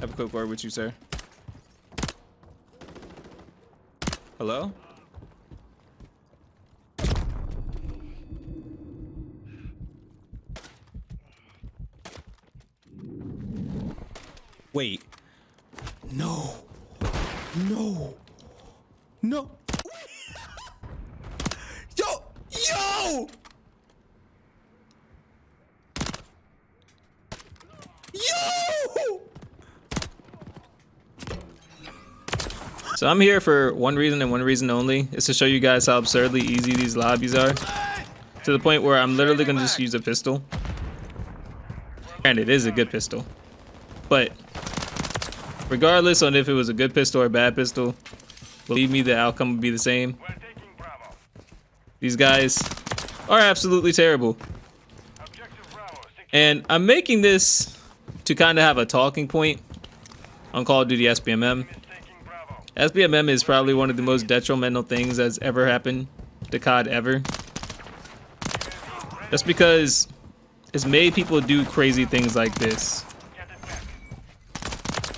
Have a quick word with you, sir. Hello? Wait. No. No. No. Yo! Yo! Yo! So I'm here for one reason and one reason only. It's to show you guys how absurdly easy these lobbies are. To the point where I'm literally gonna just use a pistol. And it is a good pistol. But regardless on if it was a good pistol or a bad pistol, believe me, the outcome would be the same. These guys are absolutely terrible. And I'm making this to kind of have a talking point on Call of Duty SBMM. SBMM is probably one of the most detrimental things that's ever happened to COD ever. Just because it's made people do crazy things like this.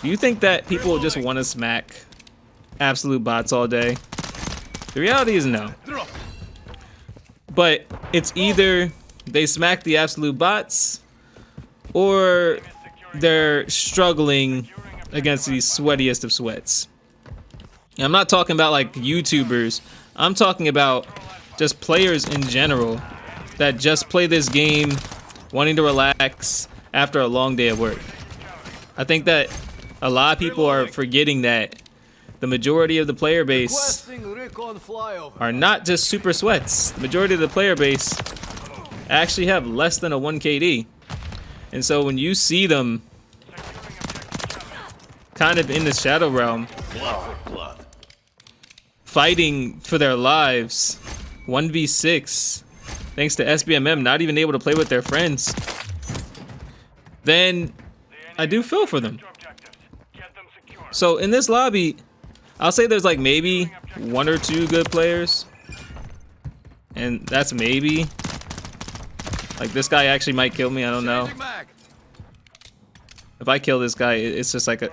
Do you think that people just want to smack absolute bots all day? The reality is no. But it's either they smack the absolute bots or they're struggling against the sweatiest of sweats. And I'm not talking about like YouTubers. I'm talking about just players in general that just play this game wanting to relax after a long day of work. I think that a lot of people are forgetting that the majority of the player base are not just super sweats. The majority of the player base actually have less than a 1 KD. And so when you see them kind of in the shadow realm fighting for their lives 1v6 thanks to SBMM not even able to play with their friends, then I do feel for them. So in this lobby, I'll say there's like maybe 1 or 2 good players, and that's maybe. Like this guy actually might kill me, I don't know. If I kill this guy, it's just like a...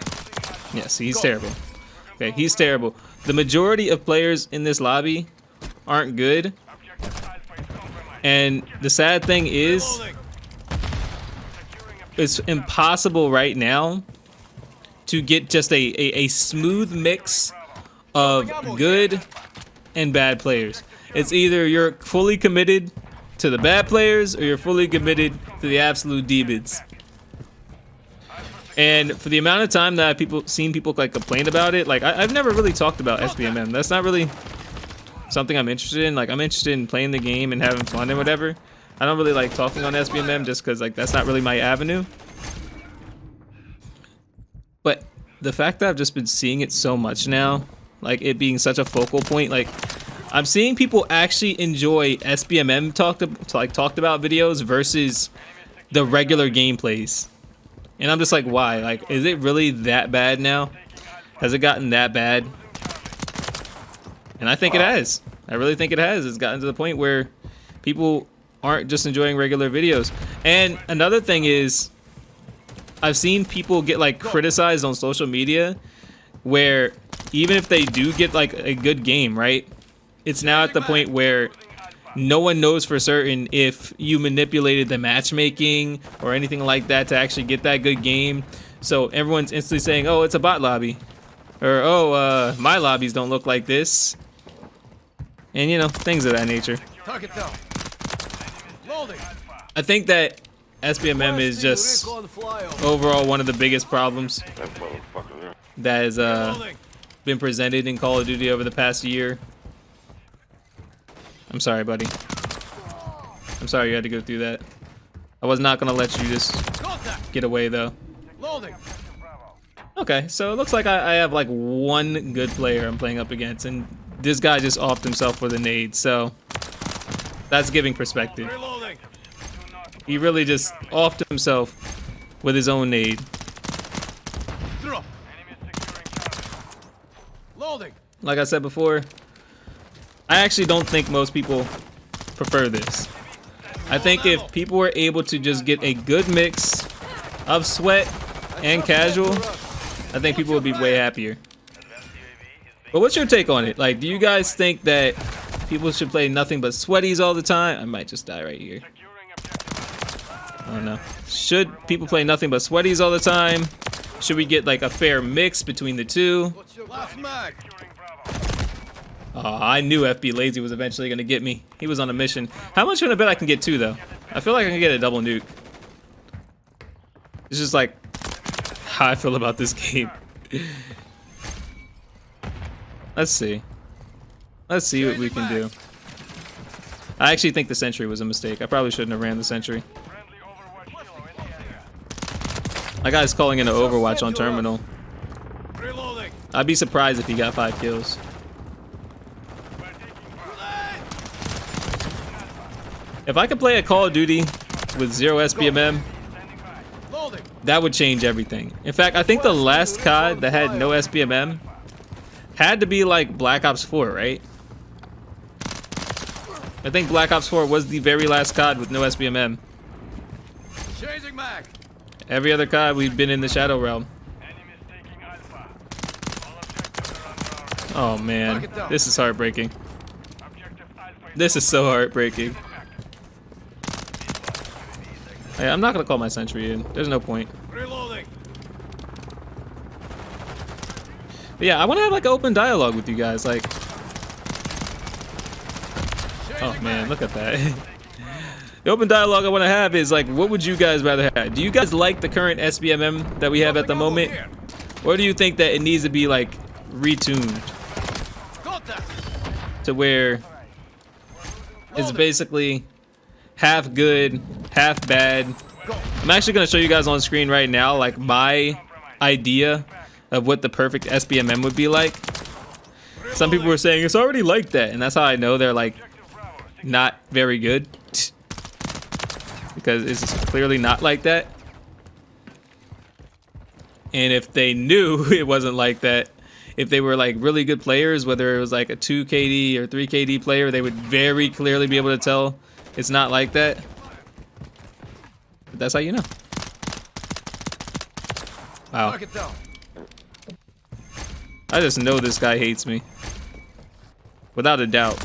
Yes, he's terrible. Okay, he's terrible. The majority of players in this lobby aren't good. And the sad thing is, it's impossible right now to get just a smooth mix of good and bad players. It's either you're fully committed to the bad players or you're fully committed to the absolute demons. And for the amount of time that I've seen people like complain about it, like I've never really talked about SBMM. That's not really something I'm interested in. Like I'm interested in playing the game and having fun and whatever. I don't really like talking on SBMM just because like that's not really my avenue. But the fact that I've just been seeing it so much now, like it being such a focal point, like I'm seeing people actually enjoy SBMM talked about videos versus the regular gameplays. And I'm just like, why? Like, is it really that bad now? Has it gotten that bad? And I think it has. I really think it has. It's gotten to the point where people aren't just enjoying regular videos. And another thing is, I've seen people get like criticized on social media where even if they do get like a good game, right? It's now at the point where no one knows for certain if you manipulated the matchmaking or anything like that to actually get that good game. So everyone's instantly saying, oh, it's a bot lobby. Or, oh, my lobbies don't look like this. And, you know, things of that nature. I think that SBMM is just overall one of the biggest problems that has been presented in Call of Duty over the past year. I'm sorry, buddy. I'm sorry you had to go through that. I was not gonna let you just get away though. Okay, so it looks like I have like 1 good player I'm playing up against, and this guy just offed himself for the nade, so that's giving perspective. He really just offed himself with his own nade. Like I said before, I actually don't think most people prefer this. I think if people were able to just get a good mix of sweat and casual, I think people would be way happier. But what's your take on it? Like, do you guys think that people should play nothing but sweaties all the time? I might just die right here. I don't know. Should people play nothing but sweaties all the time? Should we get like a fair mix between the two? Oh, I knew FB Lazy was eventually gonna get me. He was on a mission. How much would I bet I can get two though? I feel like I can get a double nuke. It's just like how I feel about this game. Let's see. Let's see what we can do. I actually think the sentry was a mistake. I probably shouldn't have ran the sentry. My guy's calling in an Overwatch on terminal. I'd be surprised if he got 5 kills. If I could play a Call of Duty with 0 SBMM, that would change everything. In fact, I think the last COD that had no SBMM had to be like Black Ops 4, right? I think Black Ops 4 was the very last COD with no SBMM. Every other COD, we've been in the Shadow Realm. Oh man, this is heartbreaking. This is so heartbreaking. Hey, I'm not gonna call my sentry in. There's no point. But yeah, I want to have like an open dialogue with you guys. Like, oh man, look at that. The open dialogue I want to have is like, what would you guys rather have? Do you guys like the current SBMM that we have at the moment, or do you think that it needs to be like retuned to where it's basically half good, half bad? I'm actually gonna show you guys on screen right now like my idea of what the perfect SBMM would be like. Some people were saying it's already like that, and that's how I know they're like not very good, because it's clearly not like that. And if they knew it wasn't like that, if they were like really good players, whether it was like a 2 KD or 3 KD player, they would very clearly be able to tell it's not like that. But that's how you know. Wow. I just know this guy hates me. Without a doubt.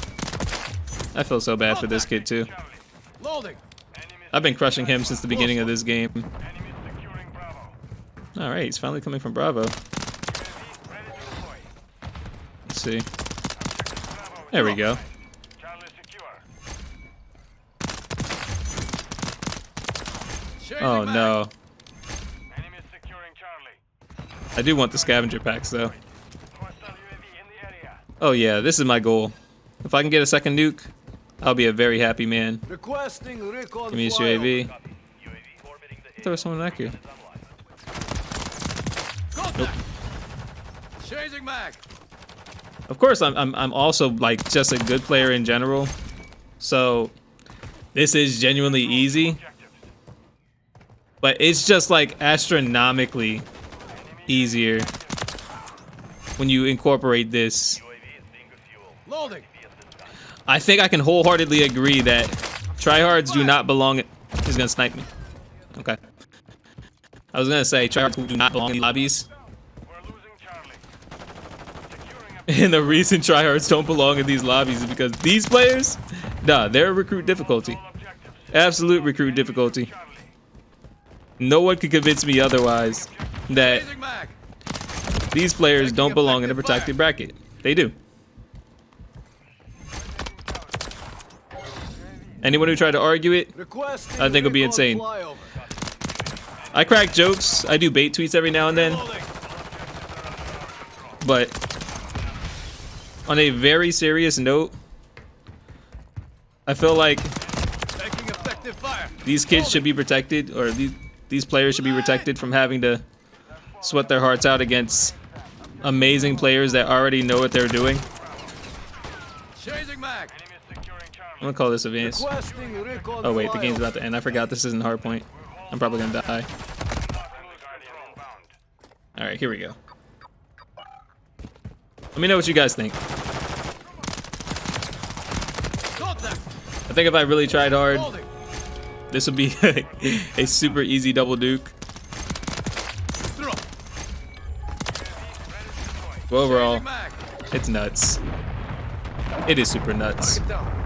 I feel so bad for this kid too. I've been crushing him since the beginning of this game. Alright, he's finally coming from Bravo. Let's see. There we go. Oh no. I do want the scavenger packs though. Oh yeah, this is my goal. If I can get a second nuke, I'll be a very happy man. Give me this UAV. There was someone back here. Nope. Of course, I'm also like just a good player in general, so this is genuinely easy. But it's just like astronomically easier when you incorporate this. I think I can wholeheartedly agree that tryhards do not belong. He's gonna snipe me. Okay. I was gonna say tryhards do not belong in lobbies. And the reason tryhards don't belong in these lobbies is because these players, nah, they're recruit difficulty. Absolute recruit difficulty. No one could convince me otherwise that these players don't belong in a protected bracket. They do. Anyone who tried to argue it, I think will be insane. I crack jokes. I do bait tweets every now and then. But on a very serious note, I feel like these kids should be protected, or these players should be protected from having to sweat their hearts out against amazing players that already know what they're doing. I'm gonna call this advanced. Oh wait, the game's about to end. I forgot this isn't hardpoint. I'm probably gonna die. Alright, here we go. Let me know what you guys think. I think if I really tried hard, this would be a super easy double nuke. But overall, it's nuts. It is super nuts. Target down.